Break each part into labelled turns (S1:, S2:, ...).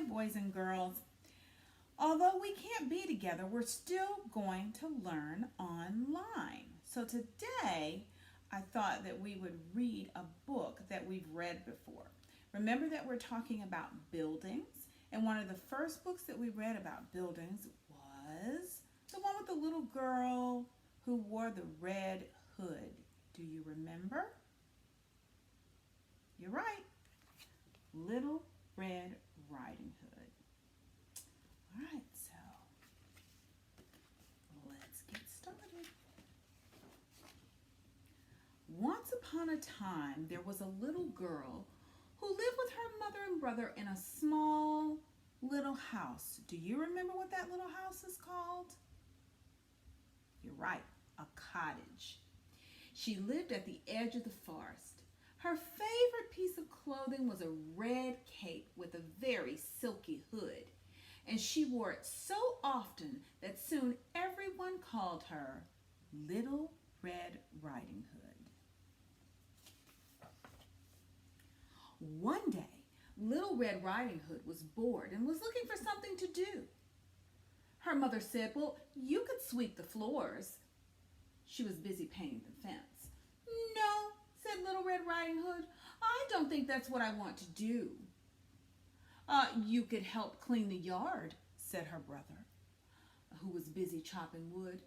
S1: Hi, boys and girls. Although we can't be together, we're still going to learn online. So today, I thought that we would read a book that we've read before. Remember that we're talking about buildings, and one of the first books that we read about buildings was the one with the little girl who wore the red hood. Do you remember? You're right. Little Red Riding Hood. All right, so let's get started. Once upon a time, there was a little girl who lived with her mother and brother in a small little house. Do you remember what that little house is called? You're right, a cottage. She lived at the edge of the forest. Her favorite piece of clothing was a red cape with a very silky hood, and she wore it so often that soon everyone called her Little Red Riding Hood. One day, Little Red Riding Hood was bored and was looking for something to do. Her mother said, "Well, you could sweep the floors." She was busy painting the fence. "No," said Little Red Riding Hood, "I don't think that's what I want to do." You could help clean the yard," said her brother, who was busy chopping wood.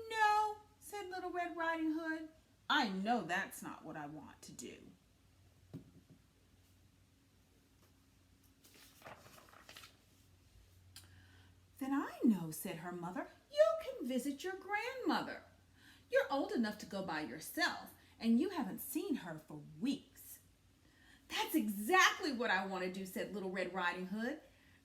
S1: "No," said Little Red Riding Hood, "I know that's not what I want to do." "Then I know," said her mother. "You can visit your grandmother. You're old enough to go by yourself, and you haven't seen her for weeks." "That's exactly what I want to do," said Little Red Riding Hood.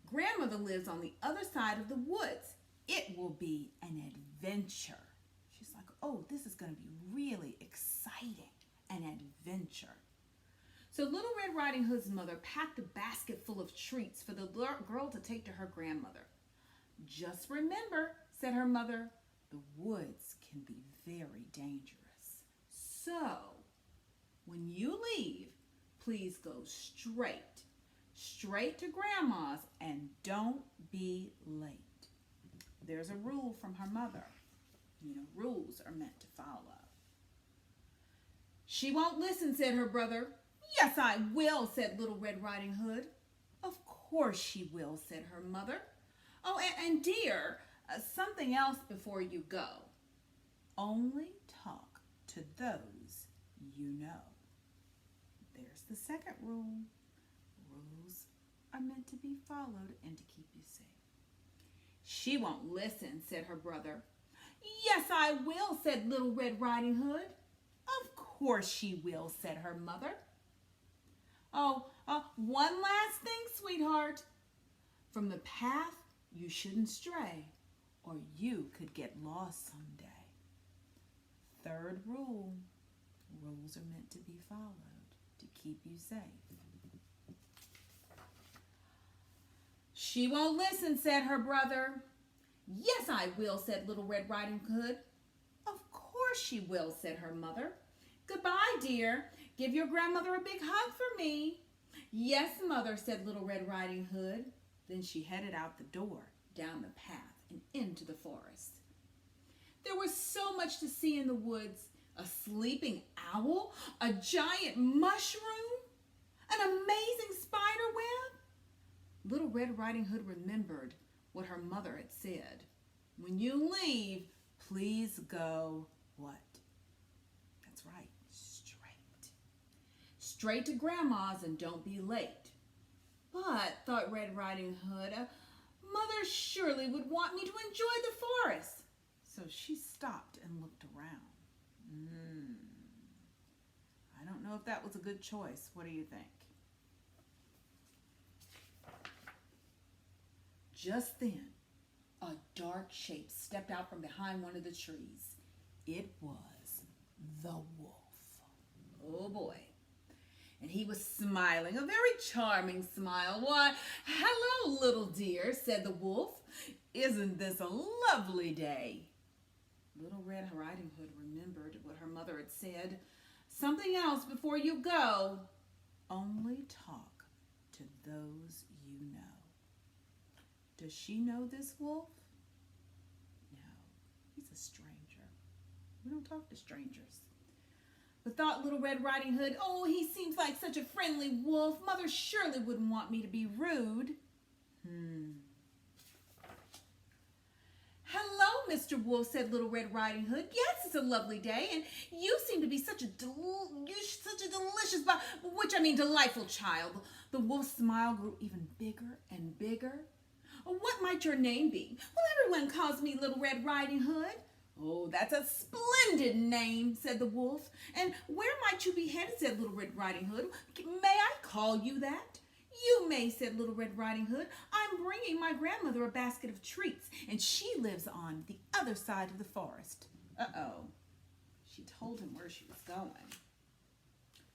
S1: "Grandmother lives on the other side of the woods. It will be an adventure." She's like, "Oh, this is going to be really exciting, an adventure." So Little Red Riding Hood's mother packed a basket full of treats for the girl to take to her grandmother. "Just remember," said her mother, "the woods can be very dangerous. So, when you leave, please go straight to Grandma's, and don't be late." There's a rule from her mother. Rules are meant to follow. "She won't listen," said her brother. "Yes, I will," said Little Red Riding Hood. "Of course she will," said her mother. "Oh, and dear, something else before you go. Only talk to those you know." There's the second rule. Rules are meant to be followed and to keep you safe. "She won't listen," said her brother. "Yes, I will," said Little Red Riding Hood. "Of course she will," said her mother. "Oh, one last thing, sweetheart. From the path you shouldn't stray, or you could get lost someday." Third rule. Rules are meant to be followed to keep you safe. "She won't listen," said her brother. "Yes, I will," said Little Red Riding Hood. "Of course she will," said her mother. "Goodbye, dear. Give your grandmother a big hug for me." "Yes, mother," said Little Red Riding Hood. Then she headed out the door, down the path, and into the forest. There was so much to see in the woods: a sleeping owl, a giant mushroom, an amazing spider web. Little Red Riding Hood remembered what her mother had said. When you leave, please go what? That's right, straight. Straight to Grandma's, and don't be late. But, thought Red Riding Hood, Mother surely would want me to enjoy the forest. So she stopped and looked around. I don't know if that was a good choice. What do you think? Just then, a dark shape stepped out from behind one of the trees. It was the wolf. Oh boy. And he was smiling, a very charming smile. "Why, hello, little dear," said the wolf. "Isn't this a lovely day?" Little Red Riding Hood remembered what her mother had said. "Something else before you go. Only talk to those you know." Does she know this wolf? No, he's a stranger. We don't talk to strangers. But thought Little Red Riding Hood, oh, he seems like such a friendly wolf. Mother surely wouldn't want me to be rude. Hello, Mr. Wolf, said Little Red Riding Hood. Yes, it's a lovely day, and you seem to be such a delicious, delightful child. The wolf's smile grew even bigger and bigger. Oh, what might your name be? Well, everyone calls me Little Red Riding Hood. Oh, that's a splendid name, said the wolf. And where might you be headed, said Little Red Riding Hood. May I call you that? You may, said Little Red Riding Hood. I'm bringing my grandmother a basket of treats, and she lives on the other side of the forest. Uh-oh. She told him where she was going.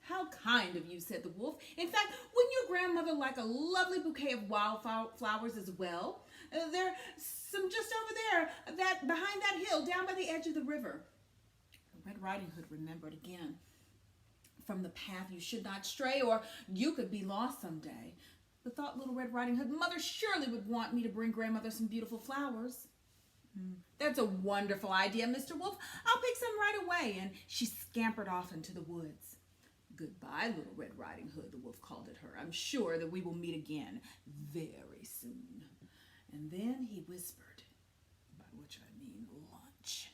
S1: How kind of you, said the wolf. In fact, wouldn't your grandmother like a lovely bouquet of wildflowers as well? There's some just over there, behind that hill, down by the edge of the river. Red Riding Hood remembered again. From the path you should not stray, or you could be lost someday. But thought Little Red Riding Hood, Mother surely would want me to bring grandmother some beautiful flowers. That's a wonderful idea, Mr. Wolf. I'll pick some right away. And she scampered off into the woods. Goodbye, Little Red Riding Hood, the wolf called at her. I'm sure that we will meet again very soon. And then he whispered, by which I mean lunch.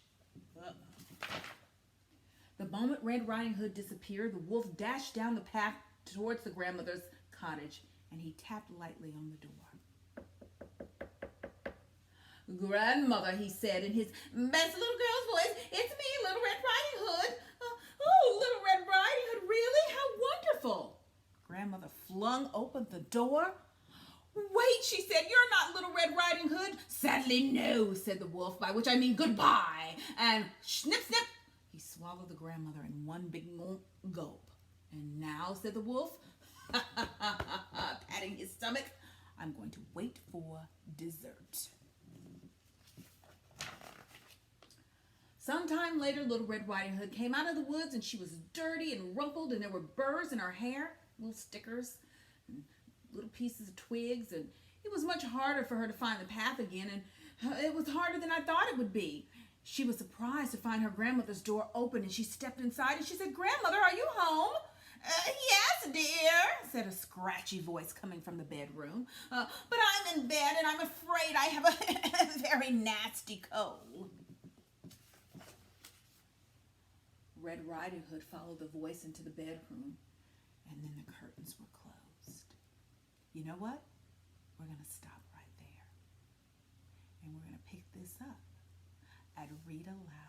S1: The moment Red Riding Hood disappeared, the wolf dashed down the path towards the grandmother's cottage, and he tapped lightly on the door. Grandmother, he said in his best little girl's voice, it's me, Little Red Riding Hood. Oh, Little Red Riding Hood, really? How wonderful. Grandmother flung open the door. Wait, she said, you're not Little Red Riding Hood. Sadly, no, said the wolf, by which I mean goodbye. And snip, snip, he swallowed the grandmother in one big gulp. And now, said the wolf, patting his stomach, I'm going to wait for dessert. Sometime later, Little Red Riding Hood came out of the woods, and she was dirty and rumpled, and there were burrs in her hair, little stickers, and little pieces of twigs, and it was much harder for her to find the path again, and it was harder than I thought it would be. She was surprised to find her grandmother's door open, and she stepped inside, and she said, Grandmother, are you home? Yes, dear, said a scratchy voice coming from the bedroom. But I'm in bed, and I'm afraid I have a very nasty cold. Red Riding Hood followed the voice into the bedroom, and then the curtains were closed. You know what? We're going to stop right there, and we're going to pick this up at Read Aloud.